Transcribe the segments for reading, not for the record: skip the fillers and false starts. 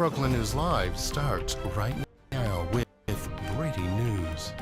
Brookland News Live starts right now with breaking news.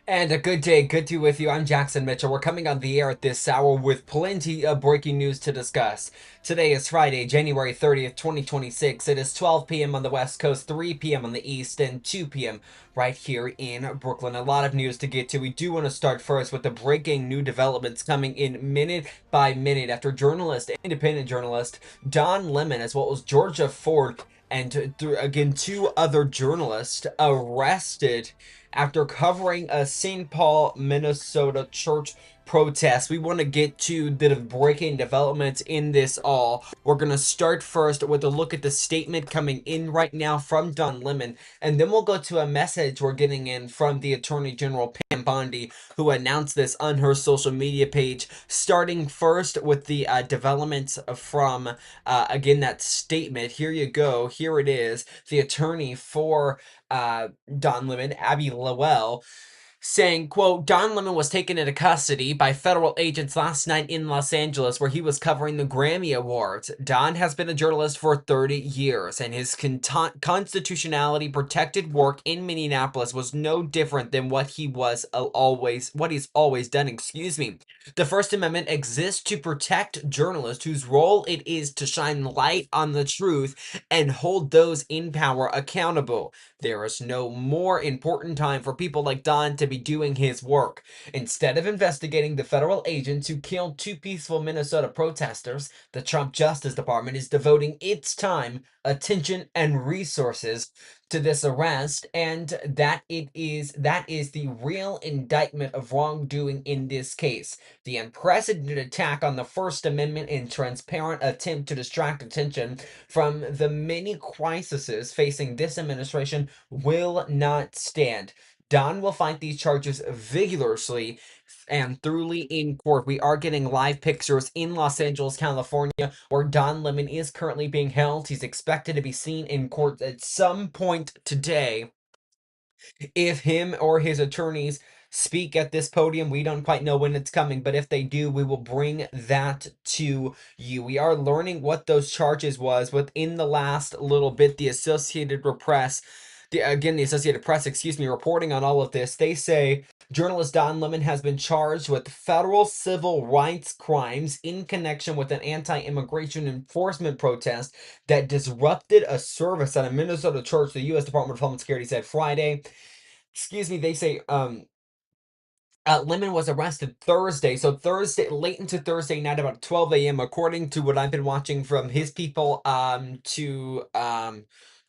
And a good day, good to be with you. I'm Jackson Mitchell. We're coming on the air at this hour with plenty of breaking news to discuss. Today is Friday, January 30th, 2026. It is 12 p.m. on the West Coast, 3 p.m. on the East, and 2 p.m. right here in Brooklyn. A lot of news to get to. We do want to start first with the breaking new developments coming in minute by minute after independent journalist, Don Lemon, as well as Georgia Ford, and again, two other journalists arrested after covering a St. Paul, Minnesota church protest. We want to get to the breaking developments in this all. We're going to start first with a look at the statement coming in right now from Don Lemon, and then we'll go to a message we're getting in from the Attorney General Pam Bondi, who announced this on her social media page. Starting first with the developments from, again, that statement. Here you go. Here it is. The attorney for Don Lemon, Abby Lowell, saying, quote, Don Lemon was taken into custody by federal agents last night in Los Angeles where he was covering the Grammy Awards. Don has been a journalist for 30 years, and his constitutionality protected work in Minneapolis was no different than what he's always done, excuse me. The First Amendment exists to protect journalists whose role it is to shine light on the truth and hold those in power accountable. There is no more important time for people like Don to be doing his work. Instead of investigating the federal agents who killed two peaceful Minnesota protesters, the Trump Justice Department is devoting its time, attention, and resources to this arrest, and that is the real indictment of wrongdoing in this case. The unprecedented attack on the First Amendment and transparent attempt to distract attention from the many crises facing this administration will not stand. Don will fight these charges vigorously and thoroughly in court. We are getting live pictures in Los Angeles, California, where Don Lemon is currently being held. He's expected to be seen in court at some point today. If him or his attorneys speak at this podium, we don't quite know when it's coming, but if they do, we will bring that to you. We are learning what those charges was within the last little bit. The Associated Press, excuse me, reporting on all of this. They say journalist Don Lemon has been charged with federal civil rights crimes in connection with an anti-immigration enforcement protest that disrupted a service at a Minnesota church, the U.S. Department of Homeland Security said Friday. Excuse me, they say Lemon was arrested Thursday, so Thursday, late into Thursday night, about 12 a.m. According to what I've been watching from his people,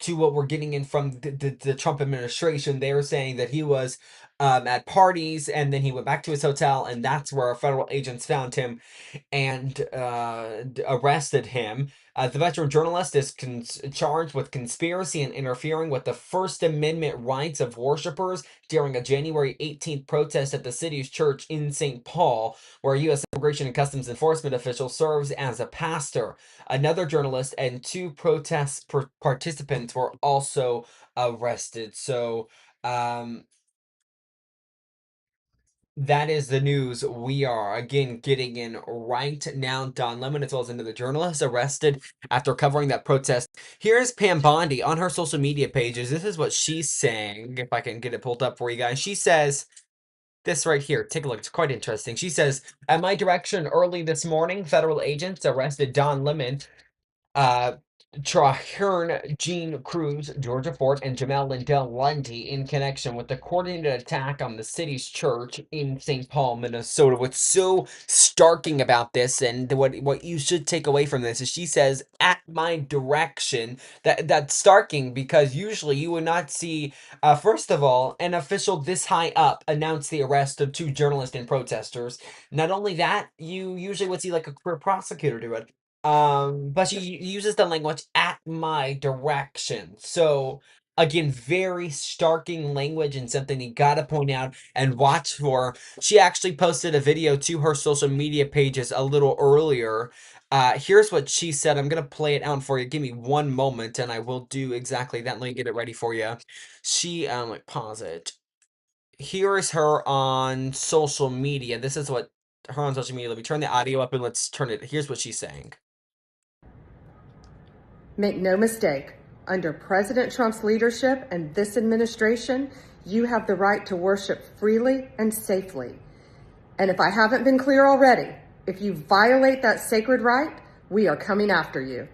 to what we're getting in from the Trump administration. They're saying that he was at parties, and then he went back to his hotel, and that's where federal agents found him and arrested him. The veteran journalist is charged with conspiracy and interfering with the First Amendment rights of worshipers during a January 18th protest at the city's church in St. Paul, where U.S. Immigration and Customs Enforcement official serves as a pastor. Another journalist and two protest participants were also arrested. So, that is the news we are again getting in right now. Don Lemon, as well as another journalist, arrested after covering that protest. Here's Pam Bondi on her social media pages. This is what she's saying. If I can get it pulled up for you guys, she says this right here. Take a look. It's quite interesting. She says, "At my direction, early this morning, federal agents arrested Don Lemon, uh, Traherne Jean Cruz, Georgia Fort, and Jamel Lindell Lundy in connection with the coordinated attack on the city's church in St. Paul, Minnesota." What's so starking about this, and what you should take away from this, is she says, "At my direction." That's starking because usually you would not see, first of all, an official this high up announce the arrest of two journalists and protesters. Not only that, you usually would see like a career prosecutor do it. But she uses the language "at my direction." So again, very starking language and something you gotta point out and watch for. She actually posted a video to her social media pages a little earlier. Here's what she said. I'm gonna play it out for you. Give me one moment, and I will do exactly that. Let me get it ready for you. She like pause it. Here is her on social media. This is what her on social media. Let me turn the audio up and let's turn it. Here's what she's saying. Make no mistake, under President Trump's leadership and this administration, you have the right to worship freely and safely. And if I haven't been clear already, if you violate that sacred right, we are coming after you.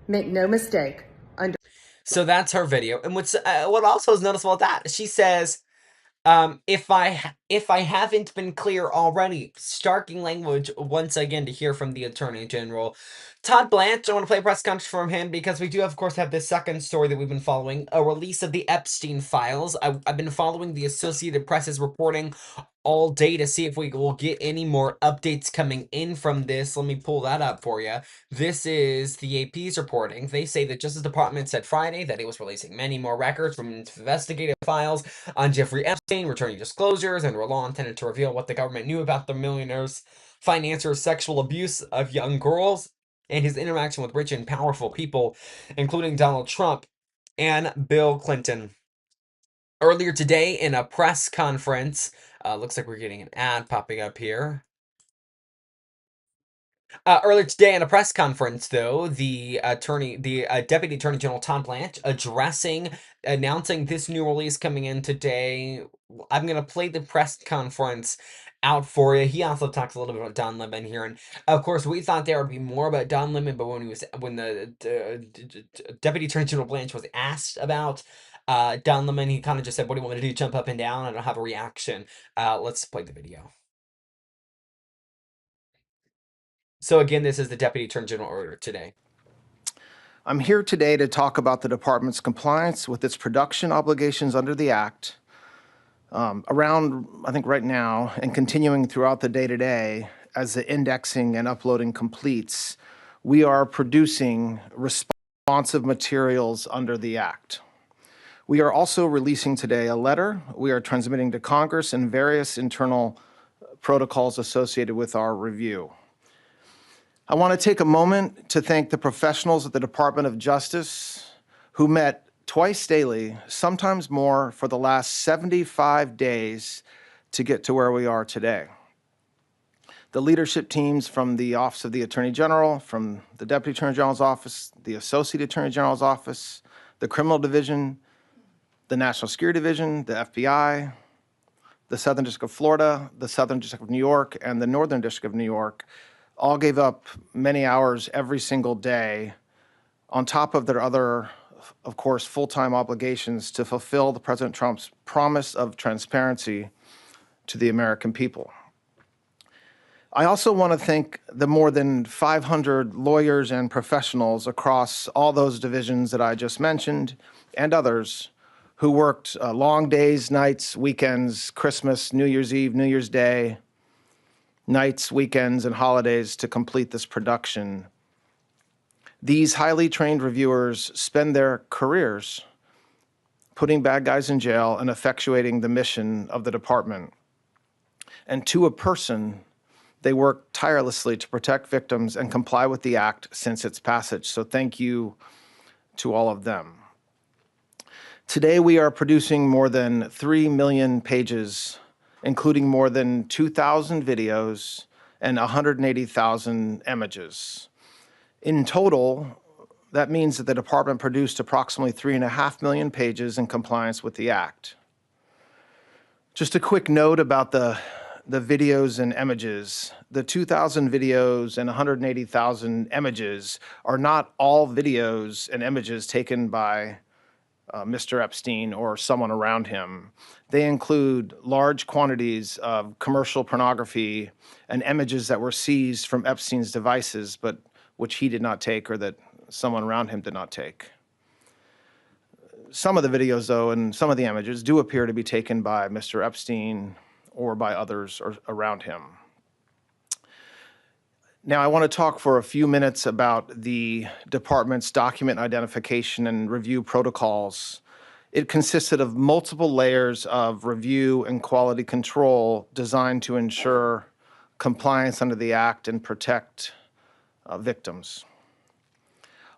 Make no mistake, under... So that's her video. And what also is noticeable at that, she says, if I haven't been clear already, starking language once again to hear from the Attorney General. Todd Blanche, I want to play a press conference from him because we do, of course, have this second story that we've been following, a release of the Epstein files. I've been following the Associated Press's reporting all day to see if we will get any more updates coming in from this. Let me pull that up for you. This is the AP's reporting. They say that Justice Department said Friday that it was releasing many more records from investigative files on Jeffrey Epstein, returning disclosures, and were law intended to reveal what the government knew about the millionaire's financier's sexual abuse of young girls and his interaction with rich and powerful people, including Donald Trump and Bill Clinton. Earlier today, in a press conference, looks like we're getting an ad popping up here. Earlier today in a press conference, though, the Deputy Attorney General Todd Blanche announcing this new release coming in today. I'm going to play the press conference out for you. He also talks a little bit about Don Lemon here, and of course, we thought there would be more about Don Lemon, but when the Deputy Attorney General Blanche was asked about Don Lemon, he kind of just said, "What do you want me to do? Jump up and down?" I don't have a reaction. Let's play the video. So again, this is the Deputy Attorney General order today. I'm here today to talk about the department's compliance with its production obligations under the Act. Around, I think right now, and continuing throughout the day-to-day, as the indexing and uploading completes, we are producing responsive materials under the Act. We are also releasing today a letter we are transmitting to Congress and various internal protocols associated with our review. I want to take a moment to thank the professionals at the Department of Justice who met twice daily, sometimes more, for the last 75 days to get to where we are today. The leadership teams from the Office of the Attorney General, from the Deputy Attorney General's Office, the Associate Attorney General's Office, the Criminal Division, the National Security Division, the FBI, the Southern District of Florida, the Southern District of New York, and the Northern District of New York all gave up many hours every single day on top of their other, of course, full-time obligations to fulfill the President Trump's promise of transparency to the American people. I also want to thank the more than 500 lawyers and professionals across all those divisions that I just mentioned and others who worked long days, nights, weekends, Christmas, New Year's Eve, New Year's Day, nights, weekends, and holidays to complete this production. These highly trained reviewers spend their careers putting bad guys in jail and effectuating the mission of the department. And to a person, they work tirelessly to protect victims and comply with the Act since its passage. So thank you to all of them. Today, we are producing more than 3 million pages, including more than 2,000 videos and 180,000 images. In total, that means that the department produced approximately 3.5 million pages in compliance with the Act. Just a quick note about the videos and images. The 2,000 videos and 180,000 images are not all videos and images taken by Mr. Epstein or someone around him. They include large quantities of commercial pornography and images that were seized from Epstein's devices, but which he did not take or that someone around him did not take. Some of the videos, though, and some of the images do appear to be taken by Mr. Epstein or by others around him. Now, I want to talk for a few minutes about the department's document identification and review protocols. It consisted of multiple layers of review and quality control designed to ensure compliance under the Act and protect victims.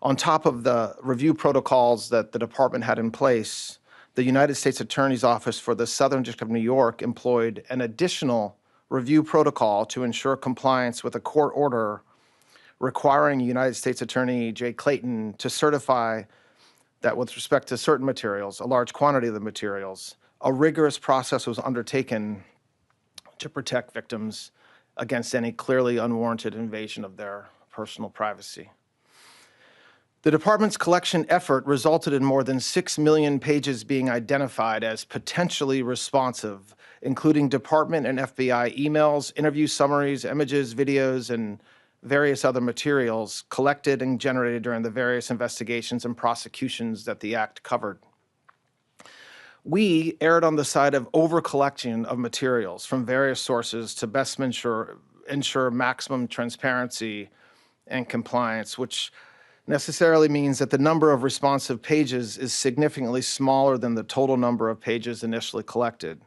On top of the review protocols that the department had in place, the United States Attorney's Office for the Southern District of New York employed an additional review protocol to ensure compliance with a court order requiring United States Attorney Jay Clayton to certify that with respect to certain materials, a large quantity of the materials, a rigorous process was undertaken to protect victims against any clearly unwarranted invasion of their personal privacy. The department's collection effort resulted in more than 6 million pages being identified as potentially responsive, including department and FBI emails, interview summaries, images, videos, and various other materials collected and generated during the various investigations and prosecutions that the Act covered. We erred on the side of over-collection of materials from various sources to best ensure maximum transparency and compliance, which necessarily means that the number of responsive pages is significantly smaller than the total number of pages initially collected.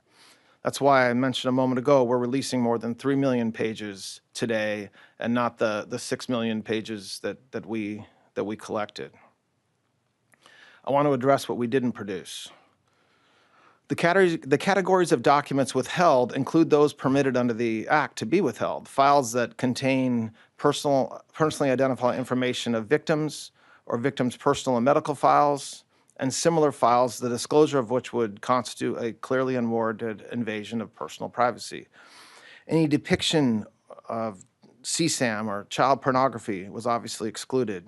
That's why I mentioned a moment ago we're releasing more than 3 million pages today and not the 6 million pages that we collected. I want to address what we didn't produce. The categories of documents withheld include those permitted under the Act to be withheld: files that contain personally identifiable information of victims or victims' personal and medical files, and similar files, the disclosure of which would constitute a clearly unwarranted invasion of personal privacy. Any depiction of CSAM or child pornography was obviously excluded.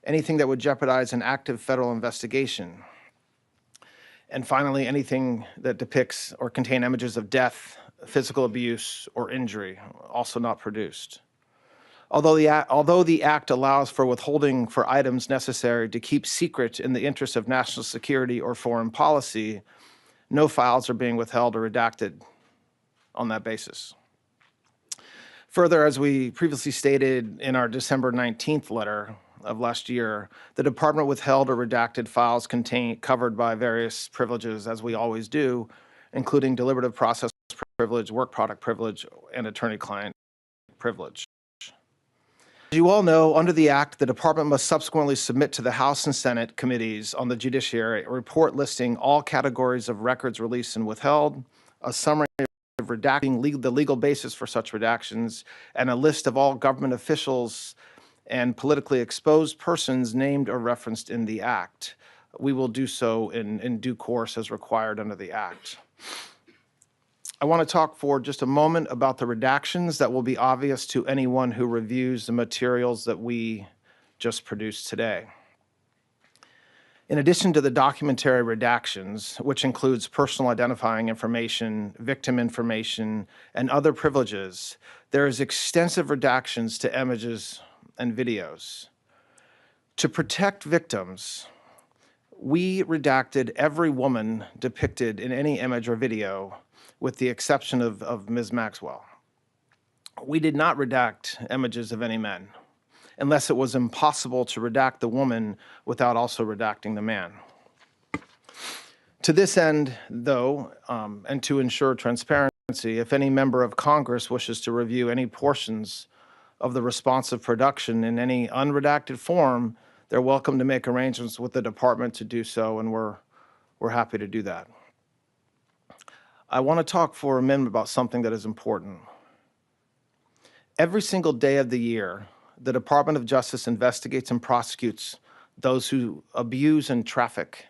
Anything that would jeopardize an active federal investigation. And finally, anything that depicts or contain images of death, physical abuse, or injury, also not produced. Although the Act allows for withholding for items necessary to keep secret in the interest of national security or foreign policy, no files are being withheld or redacted on that basis. Further, as we previously stated in our December 19th letter of last year, the department withheld or redacted files covered by various privileges, as we always do, including deliberative process privilege, work product privilege, and attorney-client privilege. As you all know, under the Act, the department must subsequently submit to the House and Senate committees on the judiciary a report listing all categories of records released and withheld, a summary of redacting the legal basis for such redactions, and a list of all government officials and politically exposed persons named or referenced in the Act. We will do so in due course as required under the Act. I want to talk for just a moment about the redactions that will be obvious to anyone who reviews the materials that we just produced today. In addition to the documentary redactions, which includes personal identifying information, victim information, and other privileges, there is extensive redactions to images and videos. To protect victims, we redacted every woman depicted in any image or video, with the exception of Ms. Maxwell. We did not redact images of any men, unless it was impossible to redact the woman without also redacting the man. To this end, though, and to ensure transparency, if any member of Congress wishes to review any portions of the responsive production in any unredacted form, they're welcome to make arrangements with the department to do so, and we're happy to do that. I want to talk for a minute about something that is important. Every single day of the year, the Department of Justice investigates and prosecutes those who abuse and traffic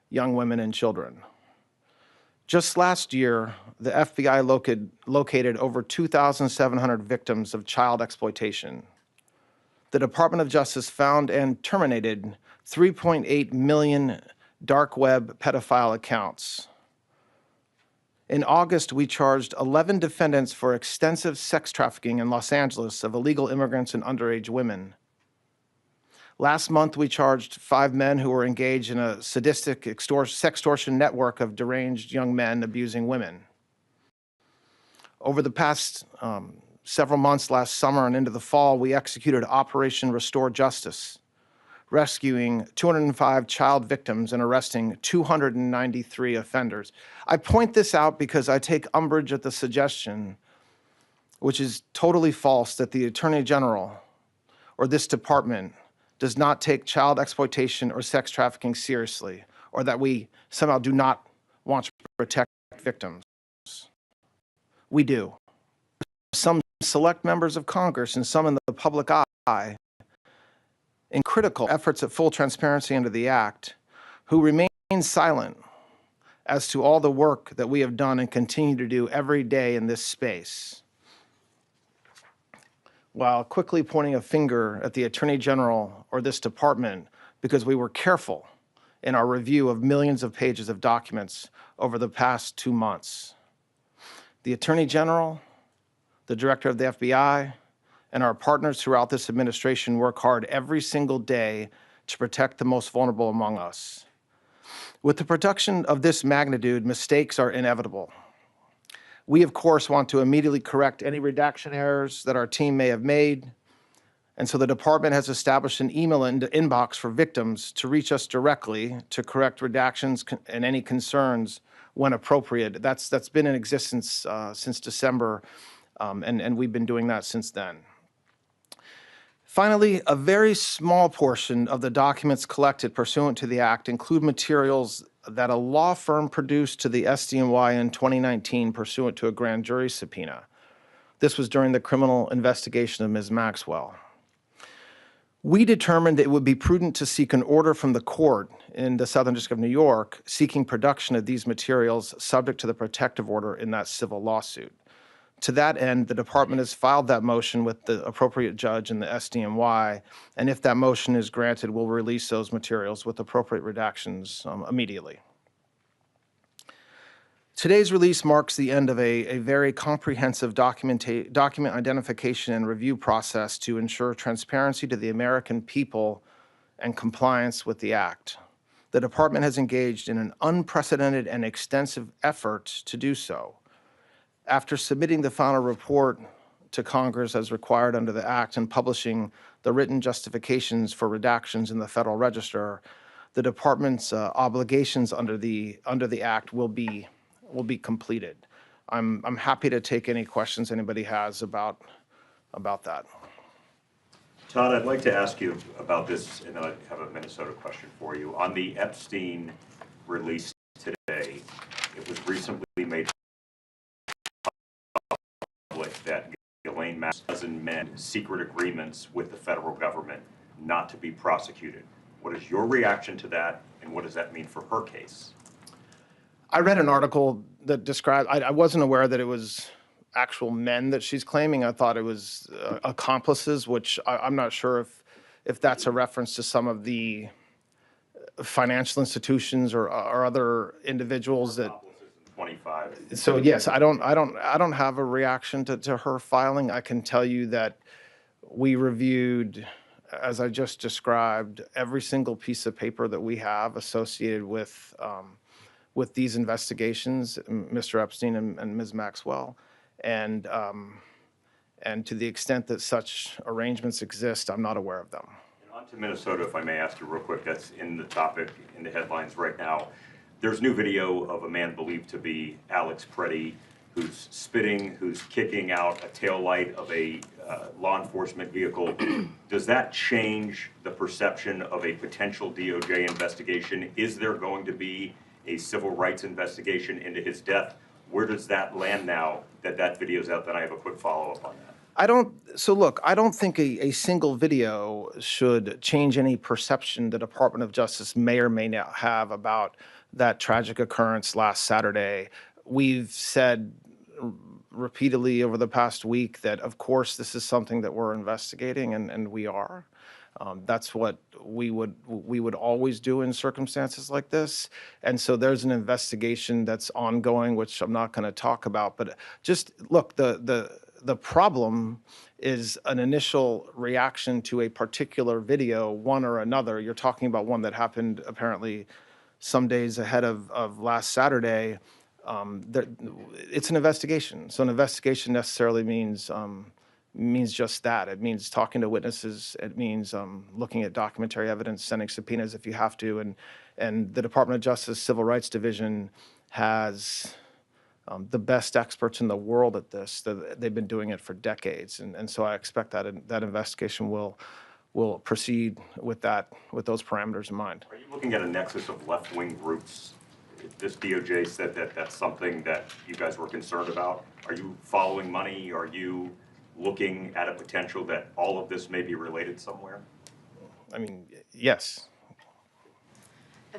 young women and children. Just last year, the FBI located over 2,700 victims of child exploitation. The Department of Justice found and terminated 3.8 million dark web pedophile accounts. In August, we charged 11 defendants for extensive sex trafficking in Los Angeles of illegal immigrants and underage women. Last month, we charged 5 men who were engaged in a sadistic sextortion network of deranged young men abusing women. Over the past several months, last summer and into the fall, we executed Operation Restore Justice, rescuing 205 child victims and arresting 293 offenders. I point this out because I take umbrage at the suggestion, which is totally false, that the Attorney General or this department does not take child exploitation or sex trafficking seriously, or that we somehow do not want to protect victims. We do. select members of Congress and some in the public eye in critical efforts at full transparency under the Act who remain silent as to all the work that we have done and continue to do every day in this space, while quickly pointing a finger at the Attorney General or this department because we were careful in our review of millions of pages of documents over the past 2 months. The Attorney General, the Director of the FBI, and our partners throughout this administration work hard every single day to protect the most vulnerable among us. With the production of this magnitude, mistakes are inevitable. We, of course, want to immediately correct any redaction errors that our team may have made, and so the department has established an email inbox for victims to reach us directly to correct redactions and any concerns when appropriate. That's been in existence since December, and we've been doing that since then. Finally, a very small portion of the documents collected pursuant to the Act include materials that a law firm produced to the SDNY in 2019 pursuant to a grand jury subpoena. This was during the criminal investigation of Ms. Maxwell. We determined it would be prudent to seek an order from the court in the Southern District of New York seeking production of these materials subject to the protective order in that civil lawsuit. To that end, the department has filed that motion with the appropriate judge in the SDNY, and if that motion is granted, we'll release those materials with appropriate redactions immediately. Today's release marks the end of a very comprehensive document identification and review process to ensure transparency to the American people and compliance with the Act. The department has engaged in an unprecedented and extensive effort to do so. After submitting the final report to Congress as required under the Act and publishing the written justifications for redactions in the Federal Register, the department's obligations under the Act will be completed. I'm happy to take any questions anybody has about that. Todd, I'd like to ask you about this, and then I have a Minnesota question for you. On the Epstein release today, it was recently made public that Ghislaine Maxwell and men secret agreements with the federal government not to be prosecuted. What is your reaction to that, and what does that mean for her case? I read an article that described, I wasn't aware that it was actual men that she's claiming. I thought it was accomplices, which I'm not sure if that's a reference to some of the financial institutions or other individuals that. 25. So yes, I don't have a reaction to her filing. I can tell you that we reviewed, as I just described, every single piece of paper that we have associated with these investigations, Mr. Epstein and Ms. Maxwell, and to the extent that such arrangements exist, I'm not aware of them. And on to Minnesota, if I may ask you real quick. That's in the topic in the headlines right now. There's new video of a man believed to be Alex Preddy, who's spitting, who's kicking out a taillight of a law enforcement vehicle. Does that change the perception of a potential DOJ investigation? Is there going to be a civil rights investigation into his death? Where does that land now that video's out? Then I have a quick follow-up on that. I don't think a single video should change any perception the Department of Justice may or may not have about that tragic occurrence last Saturday. We've said repeatedly over the past week that, of course, this is something that we're investigating, and we are. That's what we would always do in circumstances like this. And so there's an investigation that's ongoing, which I'm not going to talk about. But just look, the problem is an initial reaction to a particular video, one or another. You're talking about one that happened apparently some days ahead of last Saturday. It's an investigation. So an investigation necessarily means just that. It means talking to witnesses. It means looking at documentary evidence, sending subpoenas if you have to. And the Department of Justice Civil Rights Division has the best experts in the world at this. They've been doing it for decades. And so I expect that investigation will proceed with those parameters in mind. Are you looking at a nexus of left-wing groups? This DOJ said that that's something that you guys were concerned about. Are you following money? Are you looking at a potential that all of this may be related somewhere? I mean, yes.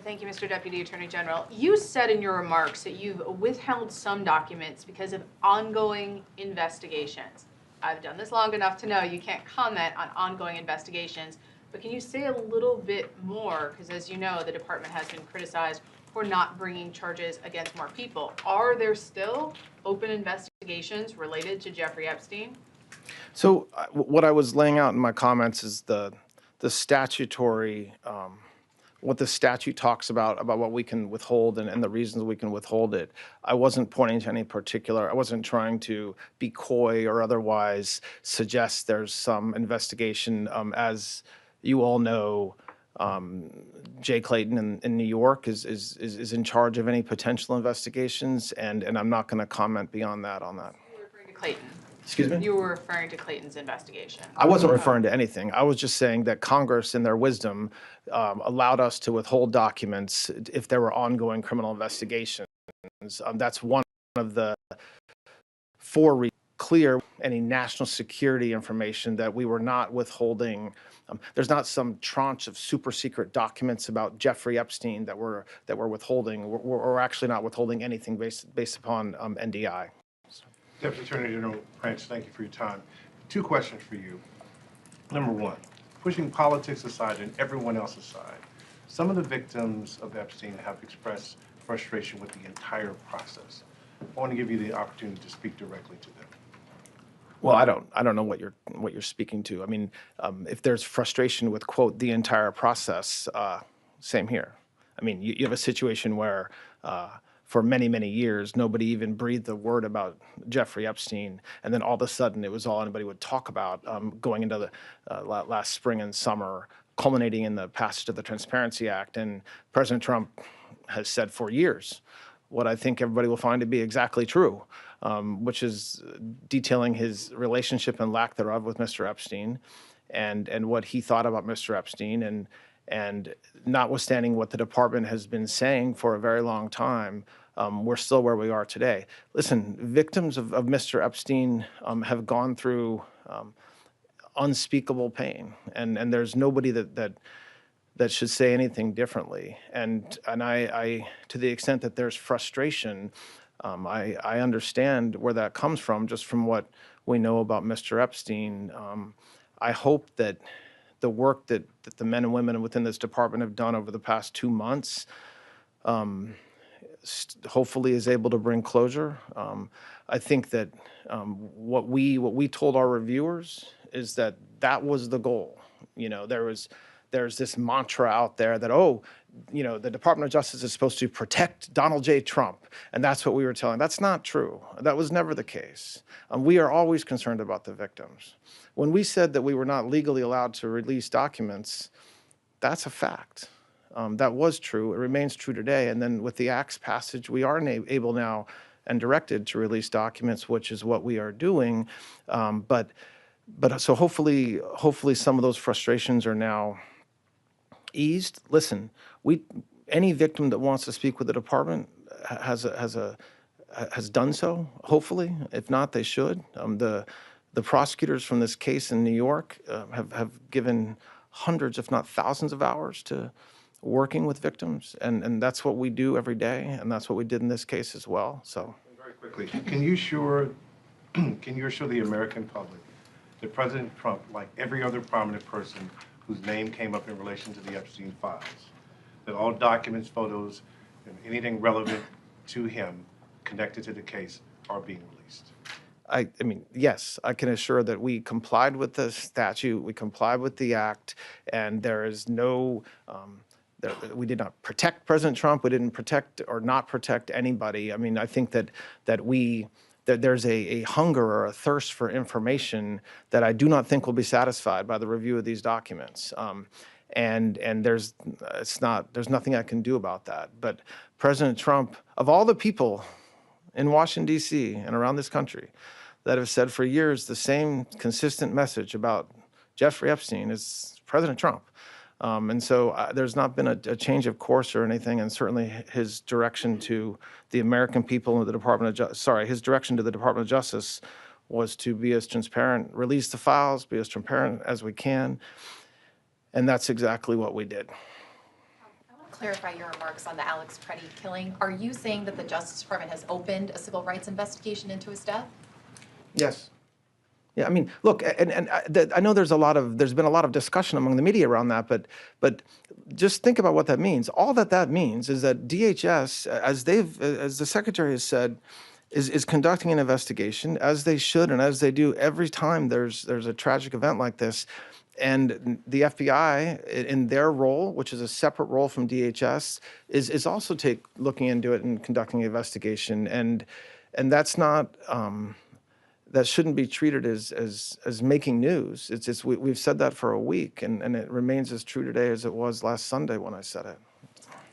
Thank you, Mr. Deputy Attorney General. You said in your remarks that you've withheld some documents because of ongoing investigations. I've done this long enough to know you can't comment on ongoing investigations, but can you say a little bit more? Because as you know, the department has been criticized for not bringing charges against more people. Are there still open investigations related to Jeffrey Epstein? So what I was laying out in my comments is the statutory, what the statute talks about what we can withhold and the reasons we can withhold it. I wasn't pointing to any particular, I wasn't trying to be coy or otherwise suggest there's some investigation. As you all know, Jay Clayton in New York is in charge of any potential investigations, and I'm not going to comment beyond that on that. You were referring to Clayton. Excuse me? You were referring to Clayton's investigation. I wasn't referring to anything. I was just saying that Congress, in their wisdom, allowed us to withhold documents if there were ongoing criminal investigations. That's one of the four clear any national security information that we were not withholding. There's not some tranche of super secret documents about Jeffrey Epstein that we're withholding. We're actually not withholding anything based upon NDI. Deputy Attorney General Prince, thank you for your time. Two questions for you. Number one, pushing politics aside and everyone else aside, some of the victims of Epstein have expressed frustration with the entire process. I want to give you the opportunity to speak directly to them. Well, I don't know what you're speaking to. I mean, if there's frustration with, quote, the entire process, same here. I mean, you have a situation where for many, many years, nobody even breathed a word about Jeffrey Epstein. And then all of a sudden, it was all anybody would talk about going into the last spring and summer, culminating in the passage of the Transparency Act. And President Trump has said for years what I think everybody will find to be exactly true, which is detailing his relationship and lack thereof with Mr. Epstein and what he thought about Mr. Epstein. And notwithstanding what the department has been saying for a very long time, we're still where we are today. Listen, victims of Mr. Epstein have gone through unspeakable pain, and there's nobody that should say anything differently. And I to the extent that there's frustration, I understand where that comes from, just from what we know about Mr. Epstein. I hope that the work that the men and women within this department have done over the past 2 months hopefully is able to bring closure. I think that what we told our reviewers is that was the goal. You know, there's this mantra out there that, oh, you know, the Department of Justice is supposed to protect Donald J. Trump, and that's what we were telling. That's not true. That was never the case. We are always concerned about the victims. When we said that we were not legally allowed to release documents, that's a fact. That was true. It remains true today. And then with the Act's passage, we are able now and directed to release documents, which is what we are doing. But so hopefully some of those frustrations are now eased. Listen, any victim that wants to speak with the department has done so. Hopefully, if not, they should. The prosecutors from this case in New York have given hundreds, if not thousands, of hours to working with victims, and that's what we do every day, and that's what we did in this case as well. So, very quickly, can you assure the American public that President Trump, like every other prominent person whose name came up in relation to the Epstein files, that all documents, photos, and anything relevant to him connected to the case are being released? I mean, yes, I can assure that we complied with the statute, we complied with the Act, and there is no, we did not protect President Trump, we didn't protect or not protect anybody. I mean, I think that there's a hunger or a thirst for information that I do not think will be satisfied by the review of these documents. And there's nothing I can do about that. But President Trump, of all the people in Washington, D.C. and around this country that have said for years the same consistent message about Jeffrey Epstein is President Trump. And so there's not been a change of course or anything, and certainly his direction to the American people and the Department of his direction to the Department of Justice was to be as transparent, release the files, be as transparent as we can. And that's exactly what we did. I want to clarify your remarks on the Alex Preddy killing. Are you saying that the Justice Department has opened a civil rights investigation into his death? Yes. Yeah, I mean, look, I know there's been a lot of discussion among the media around that, but just think about what that means. All that means is that DHS, as the Secretary has said, is conducting an investigation, as they should and as they do every time there's a tragic event like this. And the FBI, in their role, which is a separate role from DHS, is also looking into it and conducting an investigation. And that's not. That shouldn't be treated as making news. We've said that for a week, and it remains as true today as it was last Sunday when I said it.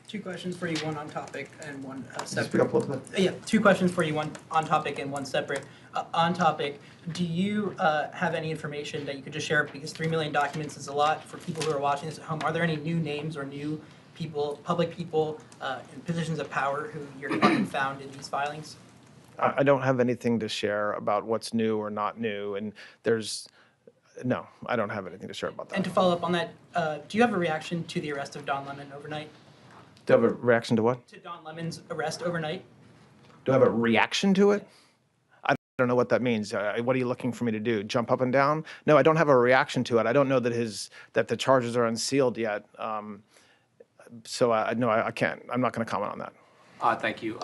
Two questions for you, one on topic and one Speak separate. up a little bit. Yeah, two questions for you, one on topic and one separate. On topic, do you have any information that you could just share? Because 3 million documents is a lot for people who are watching this at home. Are there any new names or new people, public people in positions of power who your department found in these filings? I don't have anything to share about what's new or not new, and no, I don't have anything to share about that. And to follow up on that, do you have a reaction to the arrest of Don Lemon overnight? Do you have a reaction to what? To Don Lemon's arrest overnight? Do I have a reaction to it? I don't know what that means. What are you looking for me to do? Jump up and down? No, I don't have a reaction to it. I don't know that the charges are unsealed yet. So no, I can't. I'm not going to comment on that. Thank you.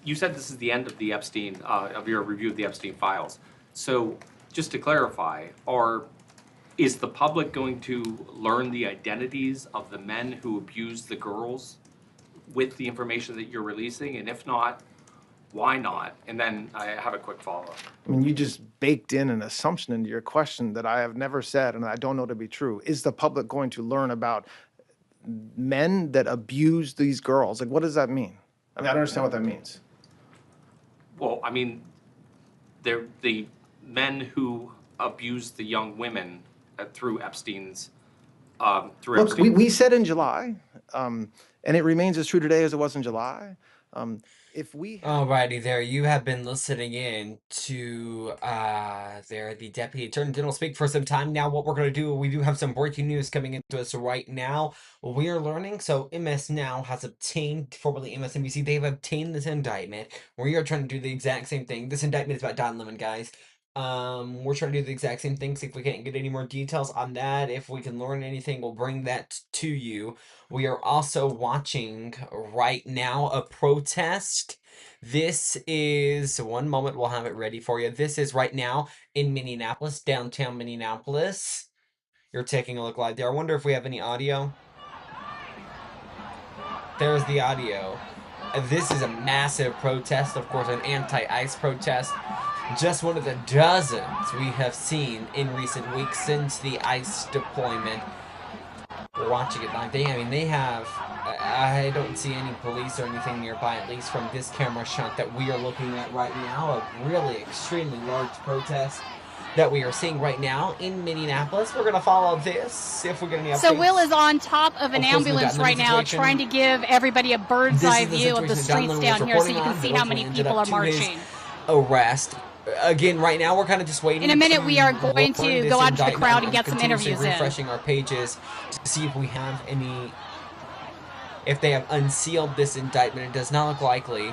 You said this is the end of the Epstein, of your review of the Epstein files. So just to clarify, is the public going to learn the identities of the men who abused the girls with the information that you're releasing? And if not, why not? And then I have a quick follow-up. I mean, you just baked in an assumption into your question that I have never said and I don't know to be true. Is the public going to learn about men that abuse these girls? Like, what does that mean? I mean, I don't understand what that means. Well, I mean, they're the men who abused the young women through Epstein's, Look, we said in July, and it remains as true today as it was in July. Alrighty, there you have been listening in to the Deputy Attorney General speak for some time now. What we're going to do, we do have some breaking news coming into us right now. We are learning, so MS Now has obtained, formerly MSNBC, they've obtained this indictment. We are trying to do the exact same thing. This indictment is about Don Lemon, guys. We're trying to do the exact same thing. See if we can't get any more details on that. If we can learn anything, we'll bring that to you. We are also watching right now a protest. This is, one moment, we'll have it ready for you. This is right now in Minneapolis, downtown Minneapolis. You're taking a look live there. I wonder if we have any audio. There's the audio. This is a massive protest, of course, an anti-ICE protest. Just one of the dozens we have seen in recent weeks since the ICE deployment. We're watching it live. They have, I don't see any police or anything nearby, at least from this camera shot that we are looking at right now. A really extremely large protest that we are seeing right now in Minneapolis. We're going to follow this, see if we get any updates. So Will is on top of an ambulance right now, trying to give everybody a bird's eye view of the streets down here so you can see how many people are marching. Arrest. Again, right now we're kind of just waiting. In a minute, we are going to go out to the crowd and get some interviews in. Refreshing our pages to see if we have any, if they have unsealed this indictment. It does not look likely.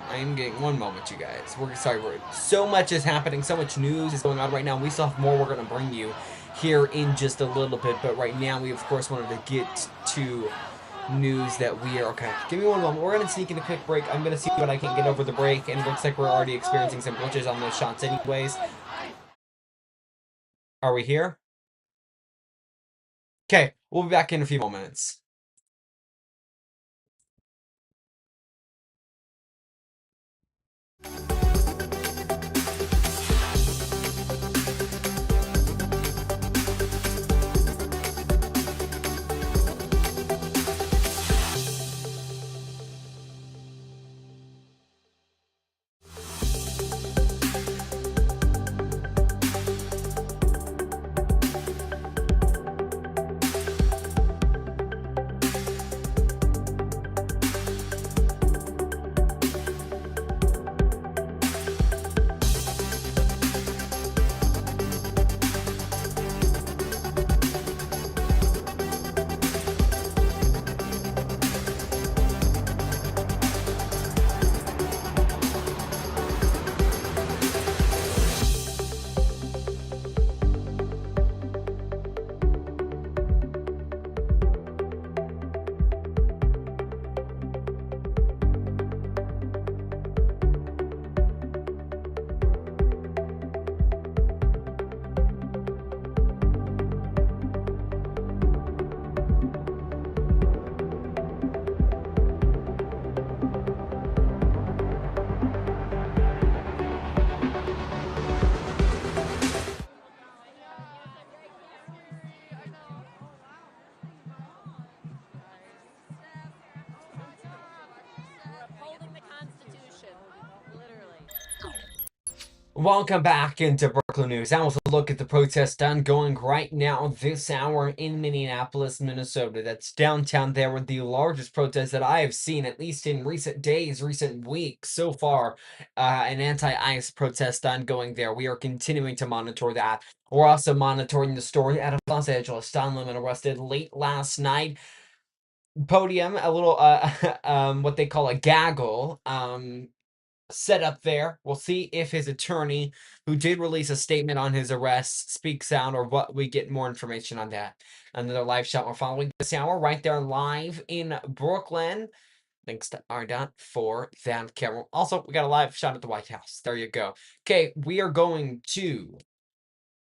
I am getting, one moment, you guys. So much is happening, so much news is going on right now. We still have more we're going to bring you here in just a little bit, but right now we of course wanted to get to news that we are, okay, give me one moment. We're going to sneak in a quick break. I'm going to see what I can get over the break, and it looks like we're already experiencing some glitches on those shots anyways. Are we here? Okay, we'll be back in a few moments. Welcome back into Brookland News. Now with a look at the protest ongoing right now this hour in Minneapolis, Minnesota. That's downtown there with the largest protest that I have seen, at least in recent days, recent weeks so far. An anti-ICE protest ongoing there. We are continuing to monitor that. We're also monitoring the story out of Los Angeles. Don Lemon arrested late last night. Podium, a little, what they call a gaggle. Set up there. We'll see if his attorney, who did release a statement on his arrest, speaks out or what we get more information on that. Another live shot we're following this hour right there live in Brooklyn. Thanks to RDOT for that camera. Also, we got a live shot at the White House. There you go. Okay, we are going to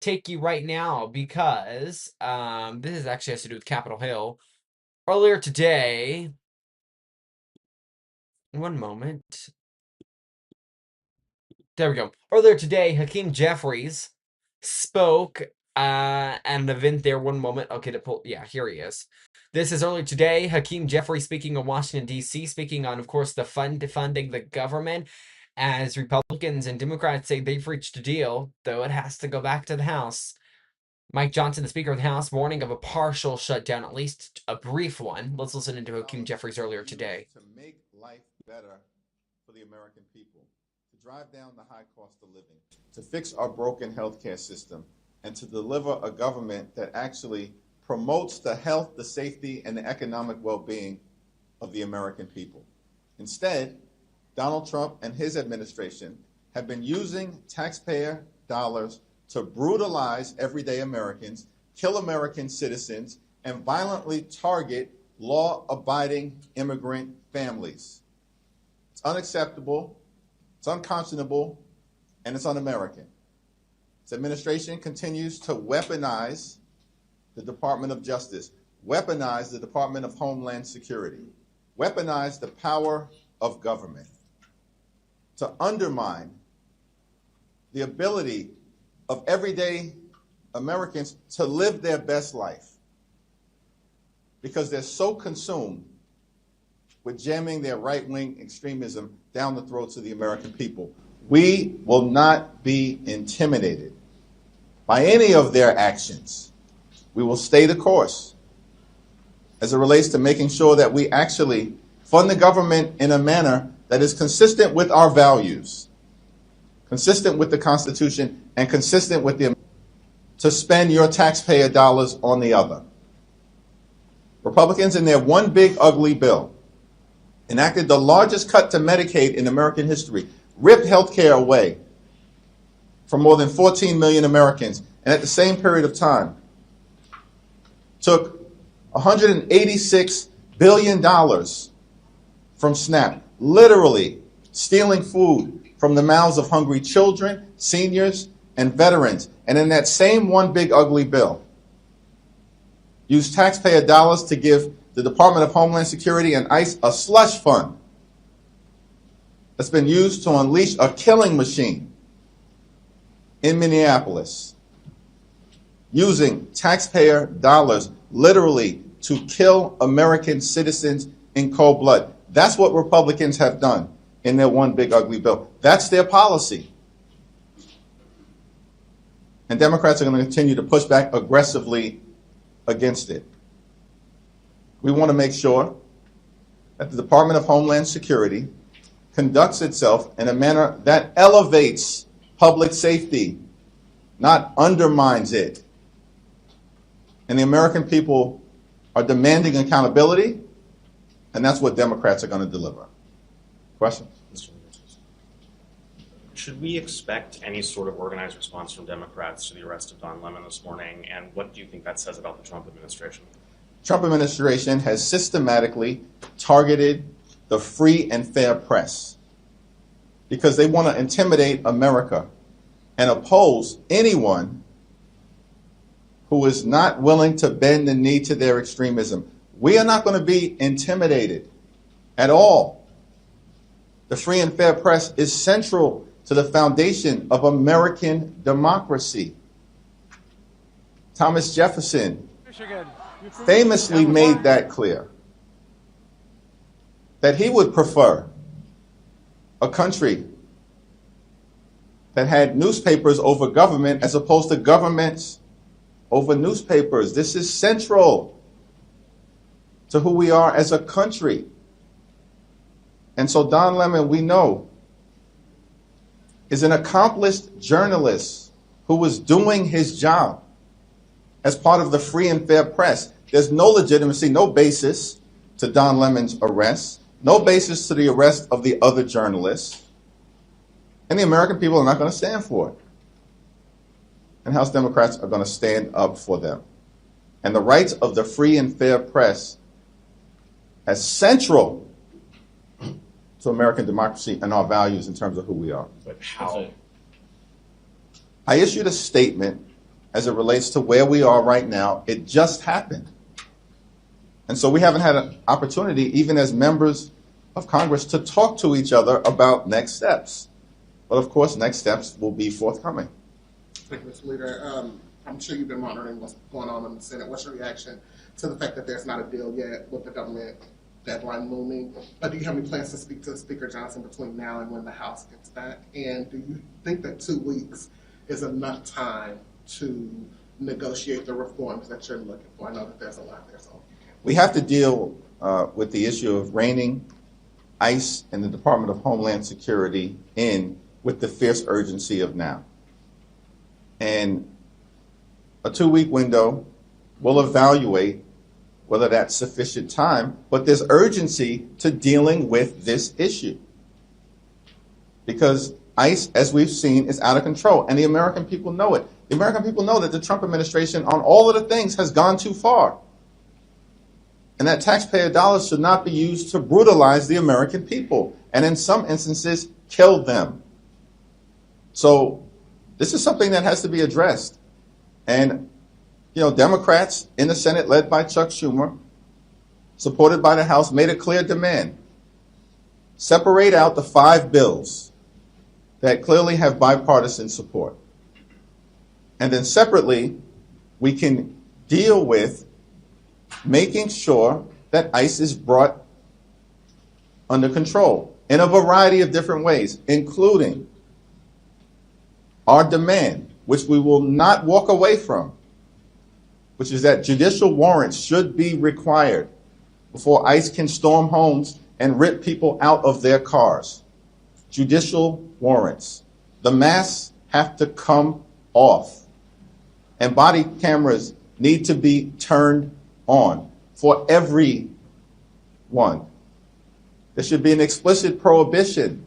take you right now because this is actually has to do with Capitol Hill. Earlier today, one moment. There we go. Earlier today, Hakeem Jeffries spoke at an event there. One moment. Okay, yeah, here he is. This is earlier today. Hakeem Jeffries speaking in Washington, D.C., speaking on, of course, the funding the government. As Republicans and Democrats say they've reached a deal, though it has to go back to the House. Mike Johnson, the Speaker of the House, warning of a partial shutdown, at least a brief one. Let's listen into Hakeem Jeffries earlier today. To make life better for the American people, to drive down the high cost of living, to fix our broken healthcare system, and to deliver a government that actually promotes the health, the safety, and the economic well-being of the American people. Instead, Donald Trump and his administration have been using taxpayer dollars to brutalize everyday Americans, kill American citizens, and violently target law-abiding immigrant families. It's unacceptable, it's unconscionable, and it's un-American. This administration continues to weaponize the Department of Justice, weaponize the Department of Homeland Security, weaponize the power of government to undermine the ability of everyday Americans to live their best life because they're so consumed with jamming their right-wing extremism down the throats of the American people. We will not be intimidated by any of their actions. We will stay the course as it relates to making sure that we actually fund the government in a manner that is consistent with our values, consistent with the Constitution, and consistent with the to spend your taxpayer dollars on the other. Republicans in their one big ugly bill enacted the largest cut to Medicaid in American history, ripped health care away from more than 14 million Americans, and at the same period of time took $186 billion from SNAP, literally stealing food from the mouths of hungry children, seniors, and veterans. And in that same one big ugly bill, used taxpayer dollars to give the Department of Homeland Security and ICE a slush fund that's been used to unleash a killing machine in Minneapolis, using taxpayer dollars literally to kill American citizens in cold blood. That's what Republicans have done in their one big ugly bill. That's their policy. And Democrats are going to continue to push back aggressively against it. We want to make sure that the Department of Homeland Security conducts itself in a manner that elevates public safety, not undermines it. And the American people are demanding accountability, and that's what Democrats are going to deliver. Question? Should we expect any sort of organized response from Democrats to the arrest of Don Lemon this morning? And what do you think that says about the Trump administration? Trump administration has systematically targeted the free and fair press because they want to intimidate America and oppose anyone who is not willing to bend the knee to their extremism. We are not going to be intimidated at all. The free and fair press is central to the foundation of American democracy. Thomas Jefferson famously made that clear, that he would prefer a country that had newspapers over government as opposed to governments over newspapers. This is central to who we are as a country. And so Don Lemon, we know, is an accomplished journalist who was doing his job as part of the free and fair press. There's no legitimacy, no basis to Don Lemon's arrest, no basis to the arrest of the other journalists. And the American people are not going to stand for it. And House Democrats are going to stand up for them. And the rights of the free and fair press as central to American democracy and our values in terms of who we are. But how? I issued a statement as it relates to where we are right now. It just happened. And so we haven't had an opportunity, even as members of Congress, to talk to each other about next steps. But of course, next steps will be forthcoming. Thank you, Mr. Leader. I'm sure you've been monitoring what's going on in the Senate. What's your reaction to the fact that there's not a deal yet with the government deadline looming? Do you have any plans to speak to Speaker Johnson between now and when the House gets back? And do you think that 2 weeks is enough time to negotiate the reforms that you're looking for? I know that there's a lot there. So we have to deal with the issue of reining ICE and the Department of Homeland Security in with the fierce urgency of now. And a 2-week window will evaluate whether that's sufficient time, but there's urgency to dealing with this issue. Because ICE, as we've seen, is out of control, and the American people know it. The American people know that the Trump administration on all of the things has gone too far. And that taxpayer dollars should not be used to brutalize the American people, and in some instances, kill them. So this is something that has to be addressed. And, you know, Democrats in the Senate, led by Chuck Schumer, supported by the House, made a clear demand. Separate out the 5 bills that clearly have bipartisan support. And then separately, we can deal with making sure that ICE is brought under control in a variety of different ways, including our demand, which we will not walk away from, which is that judicial warrants should be required before ICE can storm homes and rip people out of their cars. Judicial warrants. The masks have to come off. And body cameras need to be turned on for everyone. There should be an explicit prohibition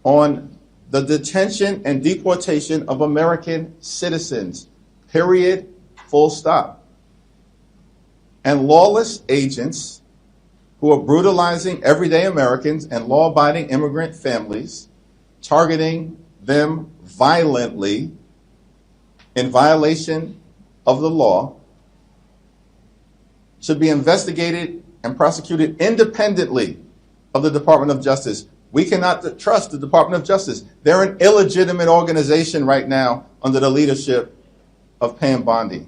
on the detention and deportation of American citizens, period, full stop. And lawless agents who are brutalizing everyday Americans and law-abiding immigrant families, targeting them violently in violation of the law, should be investigated and prosecuted independently of the Department of Justice. We cannot trust the Department of Justice. They're an illegitimate organization right now under the leadership of Pam Bondi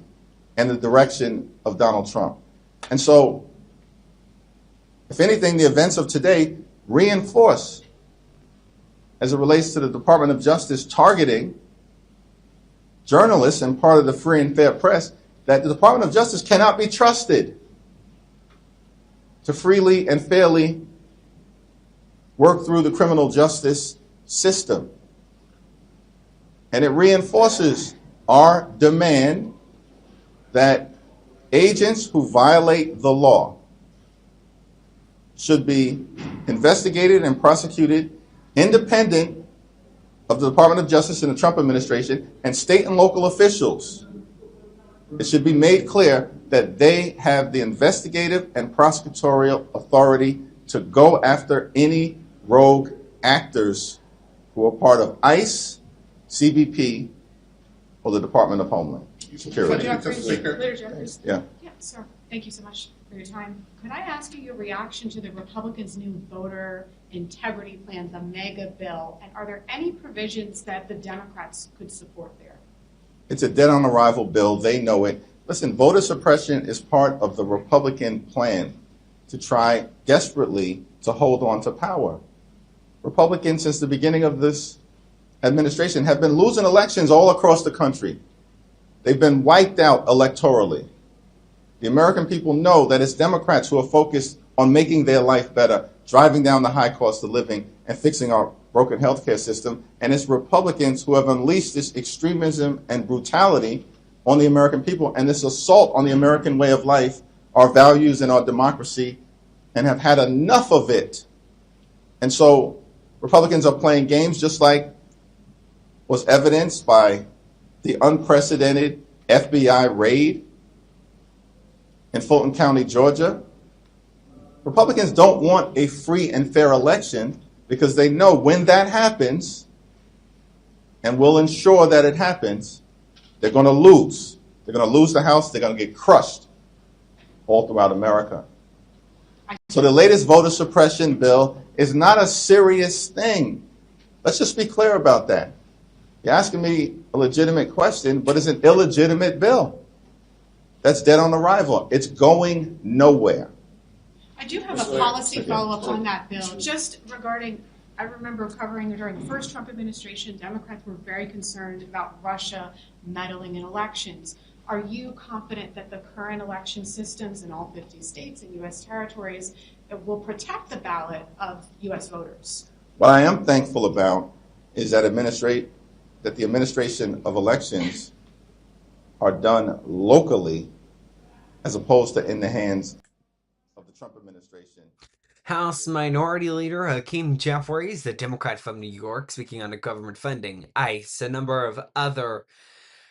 and the direction of Donald Trump. And so, if anything, the events of today reinforce, as it relates to the Department of Justice targeting journalists and part of the free and fair press, that the Department of Justice cannot be trusted to freely and fairly work through the criminal justice system. And it reinforces our demand that agents who violate the law should be investigated and prosecuted independent of the Department of Justice and the Trump administration, and state and local officials. It should be made clear that they have the investigative and prosecutorial authority to go after any rogue actors who are part of ICE, CBP, or the Department of Homeland Security. Yeah. Yeah, sir. Thank you so much for your time. Could I ask you your reaction to the Republicans' new voter integrity plan, the mega bill, and are there any provisions that the Democrats could support there? It's a dead-on-arrival bill. They know it. Listen, voter suppression is part of the Republican plan to try desperately to hold on to power. Republicans, since the beginning of this administration have been losing elections all across the country. They've been wiped out electorally. The American people know that it's Democrats who are focused on making their life better, driving down the high cost of living, and fixing our broken healthcare system. And it's Republicans who have unleashed this extremism and brutality on the American people and this assault on the American way of life, our values and our democracy, and have had enough of it. And so Republicans are playing games, just like was evidenced by the unprecedented FBI raid in Fulton County, Georgia. Republicans don't want a free and fair election because they know when that happens, and will ensure that it happens, they're going to lose. They're going to lose the House. They're going to get crushed all throughout America. So the latest voter suppression bill is not a serious thing. Let's just be clear about that. You're asking me a legitimate question, but it's an illegitimate bill. That's dead on arrival. It's going nowhere. I do have a policy follow-up on that bill, just regarding, I remember covering during the first Trump administration, Democrats were very concerned about Russia meddling in elections. Are you confident that the current election systems in all 50 states and U.S. territories will protect the ballot of U.S. voters? What I am thankful about is that the administration of elections are done locally as opposed to in the hands of the Trump administration. House Minority Leader Hakeem Jeffries, the Democrat from New York, speaking on government funding, ICE, a number of other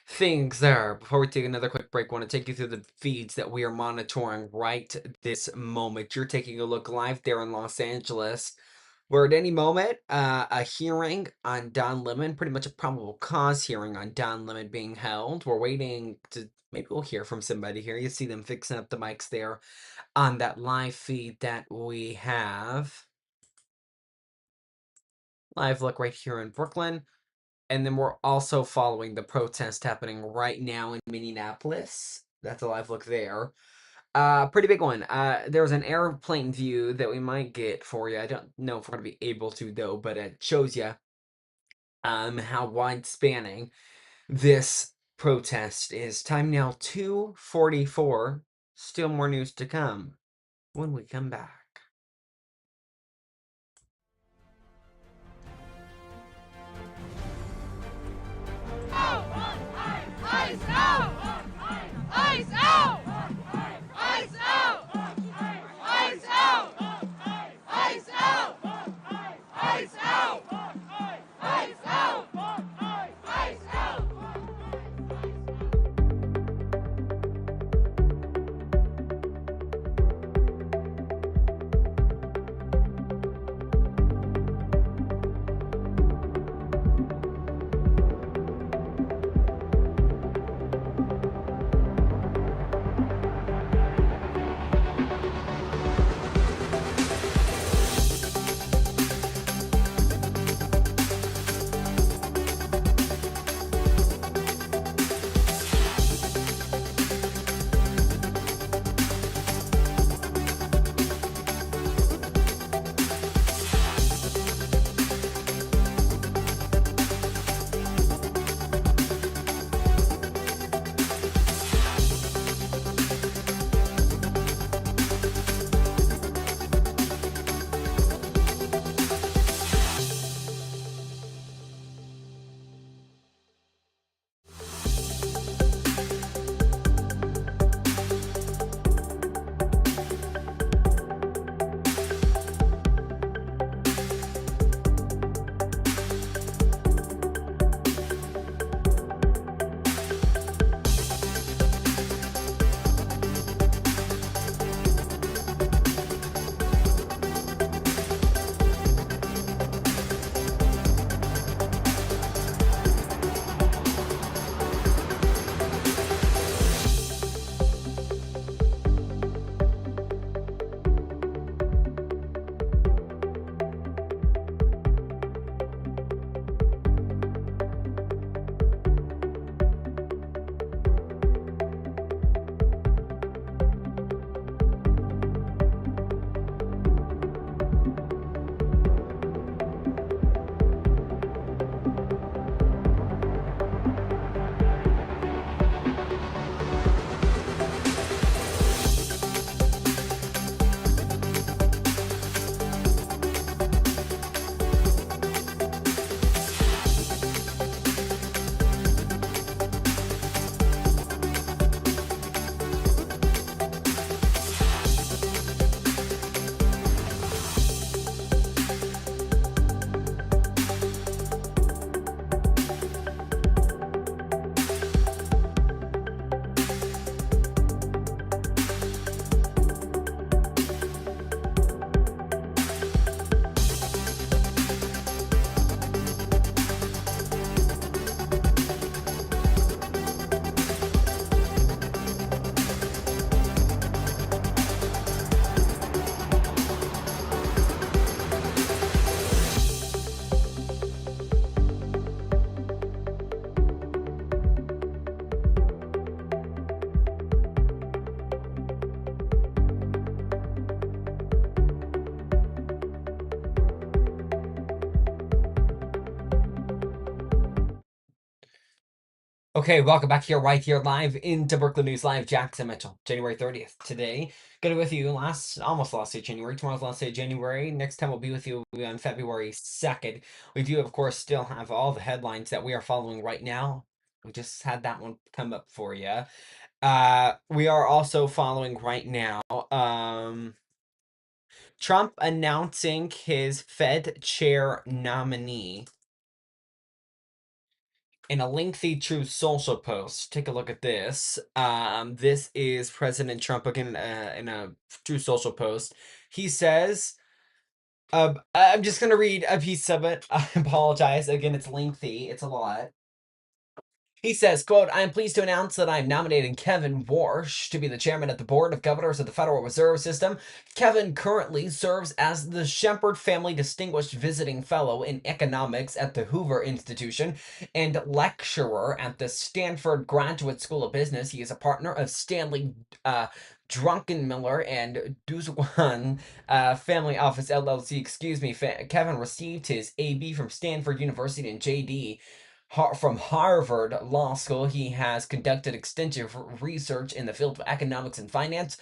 things there. Before we take another quick break, I want to take you through the feeds that we are monitoring right this moment. You're taking a look live there in Los Angeles, where at any moment, a hearing on Don Lemon, pretty much a probable cause hearing on Don Lemon being held. We're waiting to, maybe we'll hear from somebody here. You see them fixing up the mics there on that live feed that we have. Live look right here in Brooklyn. And then we're also following the protest happening right now in Minneapolis. That's a live look there. Pretty big one. There's an airplane view that we might get for you. I don't know if we're going to be able to, though, but it shows you how wide spanning this protest is. Time now 2:44. Still more news to come when we come back. Ice out! Ice out! Ice out! Ice out! Ice out! Ice out! Ice out! Ice out! Okay, welcome back here, right here, live into Brookland News Live. Jackson Mitchell, January 30th. Today, gonna be with you almost last day of January. Tomorrow's last day of January. Next time we'll be with you on February 2nd. We do, of course, still have all the headlines that we are following right now. We just had that one come up for you. We are also following right now, Trump announcing his Fed chair nominee in a lengthy Truth Social post. Take a look at this. This is President Trump again in a Truth Social post. He says, I'm just going to read a piece of it. I apologize. Again, it's lengthy. It's a lot. He says, quote, I am pleased to announce that I am nominating Kevin Warsh to be the chairman of the Board of Governors of the Federal Reserve System. Kevin currently serves as the Shepard Family Distinguished Visiting Fellow in Economics at the Hoover Institution and lecturer at the Stanford Graduate School of Business. He is a partner of Stanley Druckenmiller and Duzwan Family Office LLC. Excuse me. Kevin received his AB from Stanford University and JD from Harvard Law School. He has conducted extensive research in the field of economics and finance.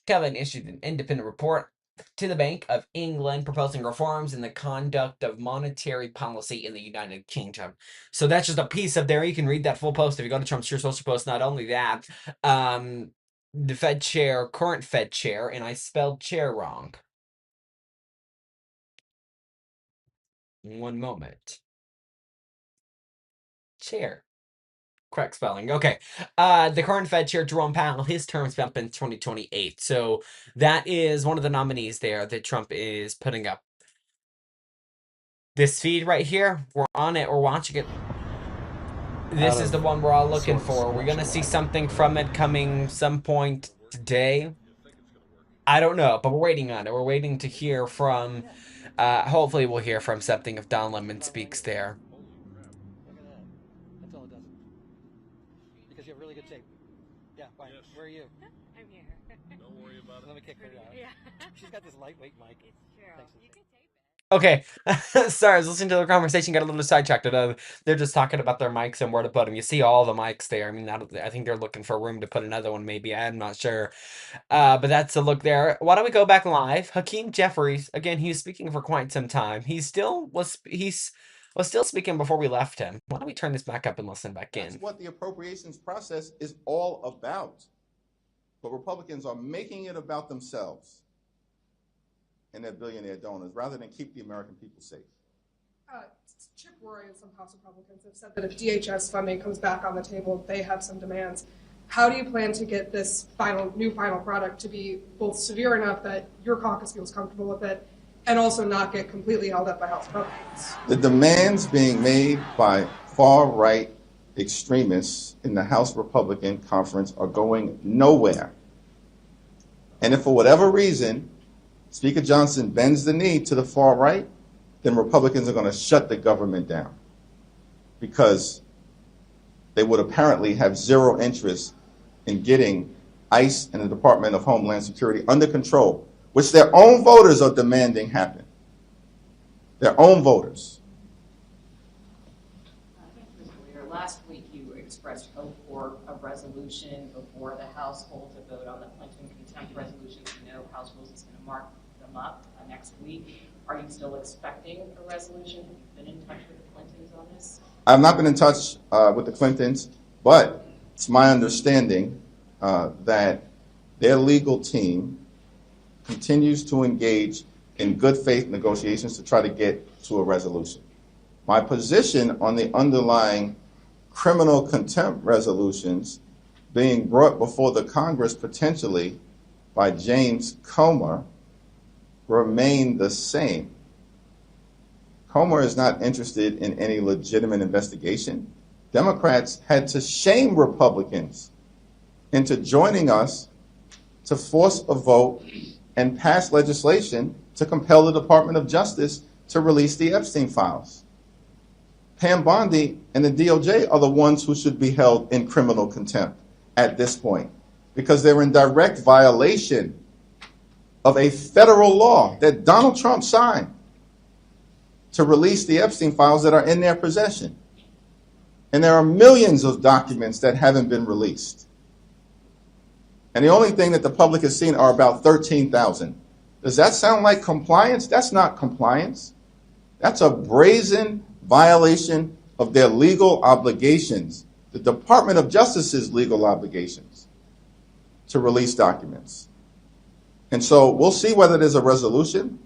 Kevin issued an independent report to the Bank of England proposing reforms in the conduct of monetary policy in the United Kingdom. So that's just a piece of there. You can read that full post if you go to Trump's True Social Post. Not only that, the Fed chair, current Fed chair, and I spelled chair wrong. One moment. Chair. Correct spelling. Okay. The current Fed chair, Jerome Powell, his term's up in 2028. So that is one of the nominees there that Trump is putting up. This feed right here, we're on it, we're watching it. This is the one we're all looking for. We're going to see something from it coming some point today. I don't know, but we're waiting on it. We're waiting to hear from, hopefully we'll hear from something if Don Lemon speaks there. That's all it does. Because you have really good shape. Yeah, fine. Yes. Where are you? I'm here. Don't worry about it. Let me kick her out. Yeah. She's got this lightweight mic. It's true. You can tape it. Okay, sorry, I was listening to the conversation, got a little sidetracked. They're just talking about their mics and where to put them. You see all the mics there. I mean, I think they're looking for room to put another one, maybe. I'm not sure. But that's a look there. Why don't we go back live? Hakeem Jeffries, again, he was speaking for quite some time. He was still speaking before we left him. Why don't we turn this back up and listen back in? That's what the appropriations process is all about. But Republicans are making it about themselves and their billionaire donors rather than keep the American people safe. Chip Roy and some House Republicans have said that if DHS funding comes back on the table, they have some demands. How do you plan to get this new final product to be both severe enough that your caucus feels comfortable with it and also not get completely held up by House Republicans? The demands being made by far-right extremists in the House Republican Conference are going nowhere. And if for whatever reason Speaker Johnson bends the knee to the far right, then Republicans are going to shut the government down because they would apparently have zero interest in getting ICE and the Department of Homeland Security under control, which their own voters are demanding happen. Their own voters. Last week you expressed hope for a resolution before the House holds a vote on the Clinton contempt resolutions. You know House Rules is going to mark them up next week. Are you still expecting a resolution? Have you been in touch with the Clintons on this? I've not been in touch with the Clintons, but it's my understanding that their legal team continues to engage in good faith negotiations to try to get to a resolution. My position on the underlying criminal contempt resolutions being brought before the Congress potentially by James Comer remain the same. Comer is not interested in any legitimate investigation. Democrats had to shame Republicans into joining us to force a vote and pass legislation to compel the Department of Justice to release the Epstein files. Pam Bondi and the DOJ are the ones who should be held in criminal contempt at this point because they're in direct violation of a federal law that Donald Trump signed to release the Epstein files that are in their possession. And there are millions of documents that haven't been released. And the only thing that the public has seen are about 13,000. Does that sound like compliance? That's not compliance. That's a brazen violation of their legal obligations, the Department of Justice's legal obligations to release documents. And so we'll see whether there's a resolution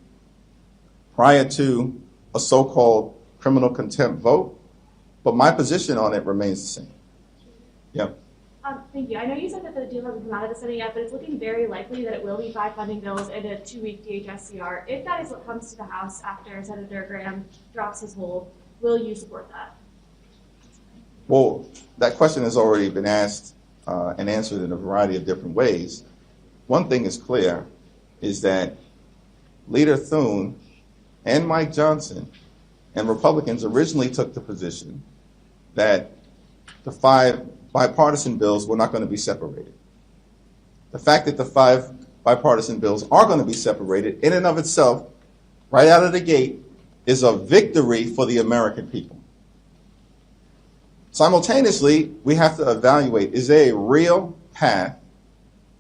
prior to a so-called criminal contempt vote, but my position on it remains the same. Yep. Thank you. I know you said that the deal hasn't come out of the Senate yet, but it's looking very likely that it will be 5 funding bills and a 2-week DHS CR. If that is what comes to the House after Senator Graham drops his hold, will you support that? Well, that question has already been asked and answered in a variety of different ways. One thing is clear, is that Leader Thune and Mike Johnson and Republicans originally took the position that the 5 bipartisan bills were not going to be separated. The fact that the 5 bipartisan bills are going to be separated in and of itself, right out of the gate, is a victory for the American people. Simultaneously, we have to evaluate, is there a real path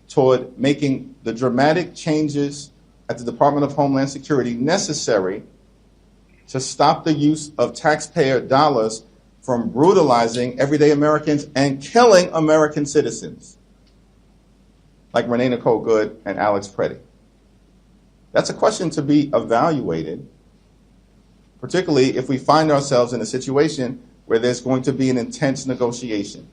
toward making the dramatic changes at the Department of Homeland Security necessary to stop the use of taxpayer dollars from brutalizing everyday Americans and killing American citizens, like Renee Nicole Good and Alex Preddy? That's a question to be evaluated, particularly if we find ourselves in a situation where there's going to be an intense negotiation,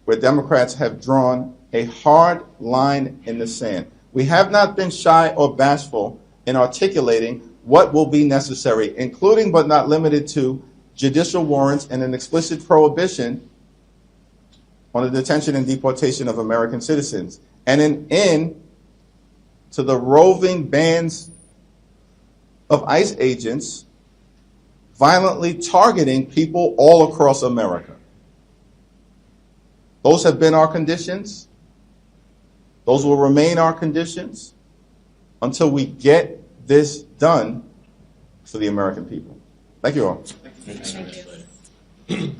where Democrats have drawn a hard line in the sand. We have not been shy or bashful in articulating what will be necessary, including but not limited to judicial warrants and an explicit prohibition on the detention and deportation of American citizens, and an end to the roving bands of ICE agents violently targeting people all across America. Those have been our conditions. Those will remain our conditions until we get this done for the American people. Thank you all. Thank you.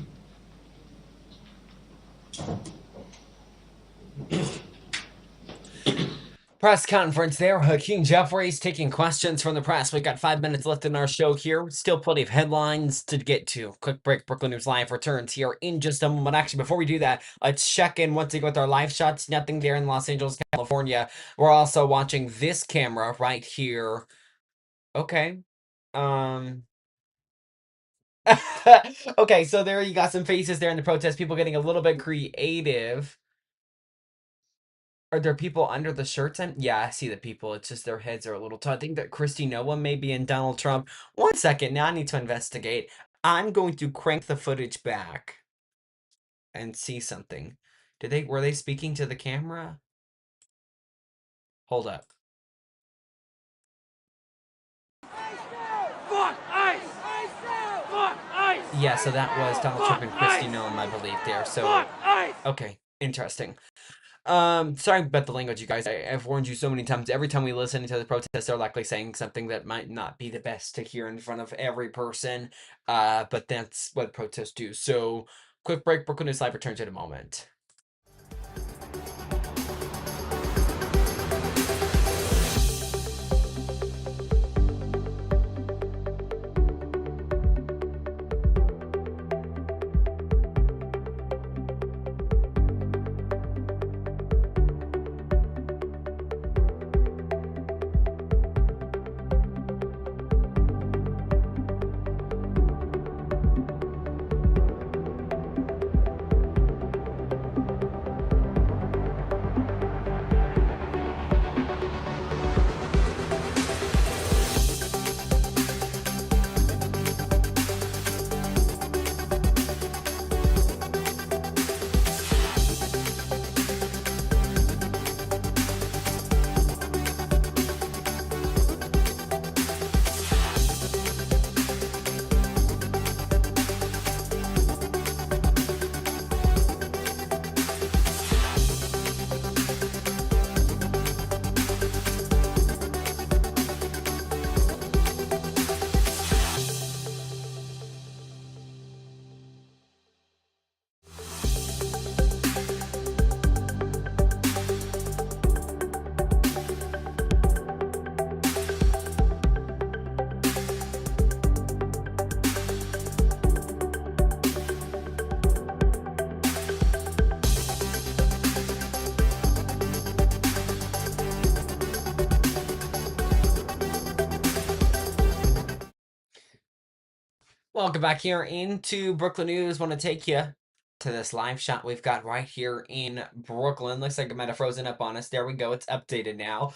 Press conference there. Hakeem Jeffries taking questions from the press. We've got 5 minutes left in our show here. Still plenty of headlines to get to. Quick break. Brooklyn News Live returns here in just a moment. Actually, before we do that, let's check in once again with our live shots. Nothing there in Los Angeles, California. We're also watching this camera right here. Okay. Okay, so there you got some faces there in the protest. People getting a little bit creative. Are there people under the shirts? Yeah, I see the people. It's just their heads are a little tall. I think that Kristi Noah may be in Donald Trump. 1 second. Now I need to investigate. I'm going to crank the footage back and see something. Were they speaking to the camera? Hold up. Fuck ICE! Fuck ICE! Yeah, so that was Donald Trump and Kristi Noah, I believe, there. So, okay, interesting. Sorry about the language, you guys. I've warned you so many times. Every time we listen to the protests, they're likely saying something that might not be the best to hear in front of every person. But that's what protests do. So, quick break. Brooklyn News Live returns in a moment. welcome back here into Brooklyn News. Want to take you to this live shot we've got right here in Brooklyn. Looks like it might have frozen up on us. There we go. It's updated now.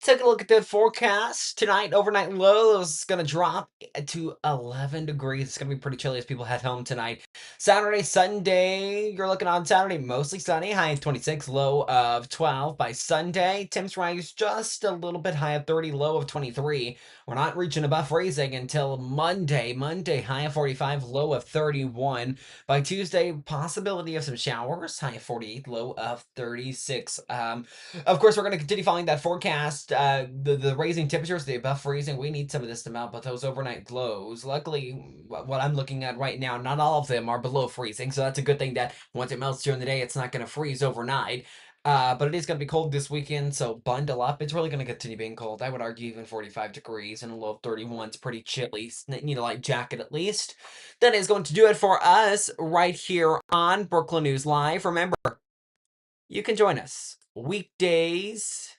Take a look at the forecast tonight. Overnight low is going to drop to 11 degrees. It's going to be pretty chilly as people head home tonight. Saturday, Sunday, you're looking on Saturday, mostly sunny. High of 26, low of 12. By Sunday, temps rise just a little bit, high of 30, low of 23. We're not reaching above freezing until Monday. Monday, high of 45, low of 31. By Tuesday, possibility of some showers, high of 48, low of 36. Of course, we're going to continue following that forecast. The raising temperatures, the above freezing, we need some of this to melt, but those overnight lows, luckily, what I'm looking at right now, not all of them are below freezing, so that's a good thing that once it melts during the day, it's not going to freeze overnight. But it is going to be cold this weekend, so bundle up. It's really going to continue being cold. I would argue even 45 degrees and a low of 31 is pretty chilly. Need a light jacket at least. That is going to do it for us right here on Brooklyn News Live. Remember, you can join us weekdays.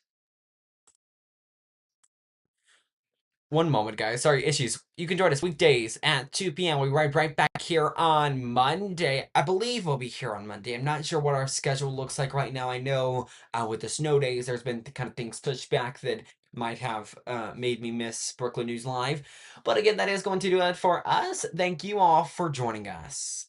One moment, guys. Sorry, issues. You can join us weekdays at 2 p.m. We'll be right back here on Monday. I believe we'll be here on Monday. I'm not sure what our schedule looks like right now. I know with the snow days, there's been kind of things pushed back that might have made me miss Brooklyn News Live. But again, that is going to do it for us. Thank you all for joining us.